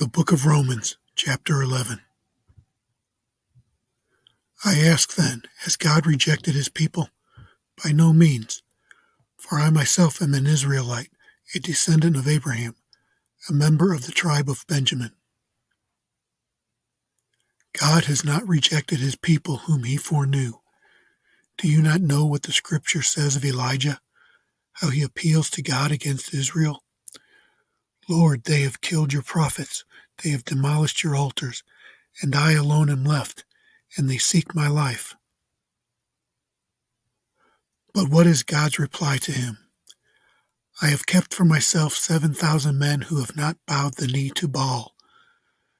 The Book of Romans, chapter 11. I ask then, has God rejected his people? By no means, for I myself am an Israelite, a descendant of Abraham, a member of the tribe of Benjamin. God has not rejected his people whom he foreknew. Do you not know what the scripture says of Elijah, how he appeals to God against Israel? Lord, they have killed your prophets, they have demolished your altars, and I alone am left, and they seek my life. But what is God's reply to him? I have kept for myself 7,000 men who have not bowed the knee to Baal.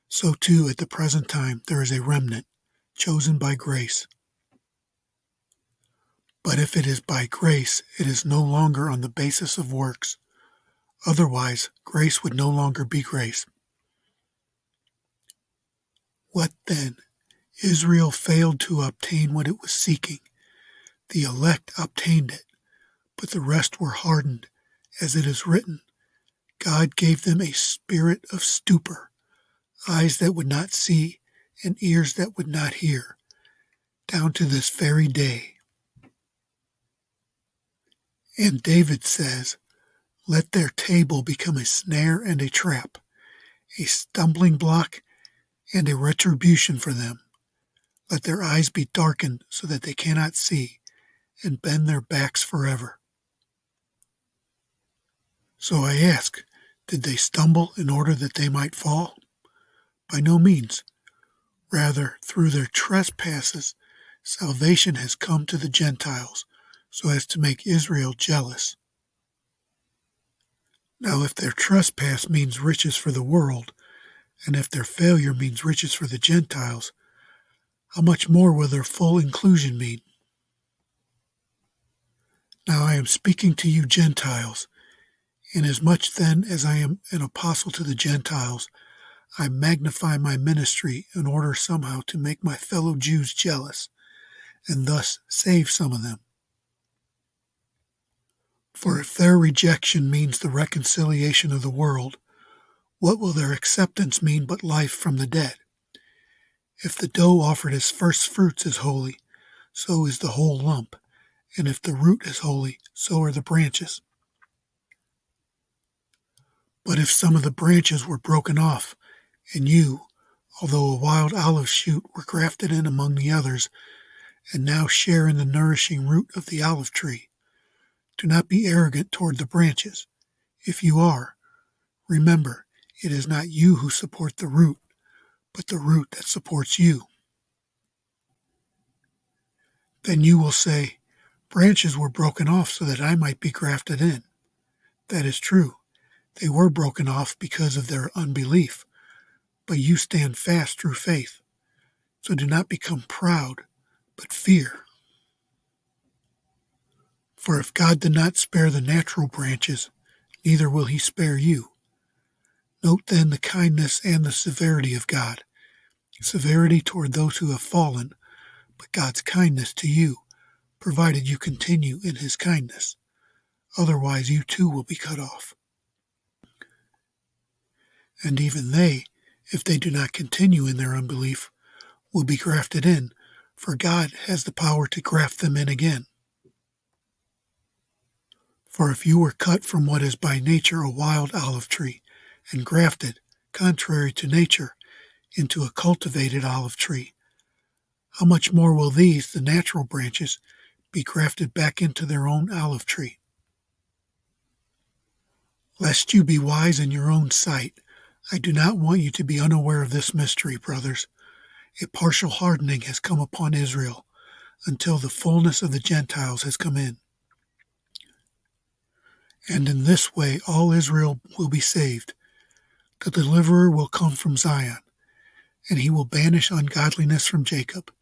So too at the present time there is a remnant, chosen by grace. But if it is by grace, it is no longer on the basis of works. Otherwise, grace would no longer be grace. What then? Israel failed to obtain what it was seeking. The elect obtained it, but the rest were hardened. As it is written, God gave them a spirit of stupor, eyes that would not see and ears that would not hear, down to this very day. And David says, let their table become a snare and a trap, a stumbling block and a retribution for them. Let their eyes be darkened so that they cannot see, and bend their backs forever. So I ask, did they stumble in order that they might fall? By no means. Rather, through their trespasses, salvation has come to the Gentiles, so as to make Israel jealous. Now if their trespass means riches for the world, and if their failure means riches for the Gentiles, how much more will their full inclusion mean? Now I am speaking to you Gentiles. Inasmuch then as I am an apostle to the Gentiles, I magnify my ministry in order somehow to make my fellow Jews jealous, and thus save some of them. For if their rejection means the reconciliation of the world, what will their acceptance mean but life from the dead? If the dough offered as first fruits is holy, so is the whole lump, and if the root is holy, so are the branches. But if some of the branches were broken off, and you, although a wild olive shoot, were grafted in among the others, and now share in the nourishing root of the olive tree, do not be arrogant toward the branches. If you are, remember, it is not you who support the root, but the root that supports you. Then you will say, branches were broken off so that I might be grafted in. That is true. They were broken off because of their unbelief, but you stand fast through faith. So do not become proud, but fear. For if God did not spare the natural branches, neither will he spare you. Note then the kindness and the severity of God. Severity toward those who have fallen, but God's kindness to you, provided you continue in his kindness. Otherwise you too will be cut off. And even they, if they do not continue in their unbelief, will be grafted in, for God has the power to graft them in again. For if you were cut from what is by nature a wild olive tree, and grafted, contrary to nature, into a cultivated olive tree, how much more will these, the natural branches, be grafted back into their own olive tree? Lest you be wise in your own sight, I do not want you to be unaware of this mystery, brothers. A partial hardening has come upon Israel, until the fullness of the Gentiles has come in. And in this way all Israel will be saved. The deliverer will come from Zion, and he will banish ungodliness from Jacob.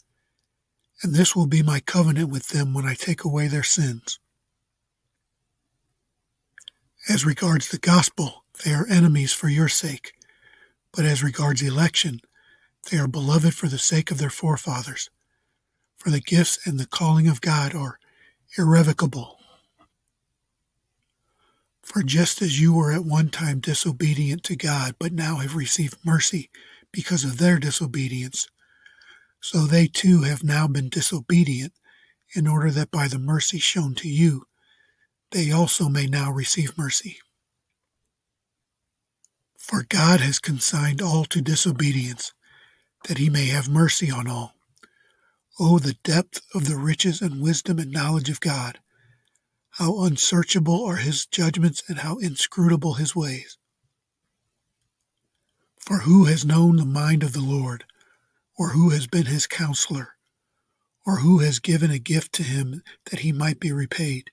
And this will be my covenant with them when I take away their sins. As regards the gospel, they are enemies for your sake. But as regards election, they are beloved for the sake of their forefathers. For the gifts and the calling of God are irrevocable. For just as you were at one time disobedient to God, but now have received mercy because of their disobedience, so they too have now been disobedient, in order that by the mercy shown to you, they also may now receive mercy. For God has consigned all to disobedience, that he may have mercy on all. Oh, the depth of the riches and wisdom and knowledge of God! How unsearchable are his judgments and how inscrutable his ways! For who has known the mind of the Lord, or who has been his counselor, or who has given a gift to him that he might be repaid?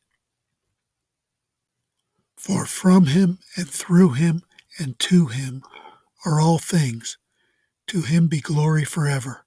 For from him and through him and to him are all things. To him be glory forever.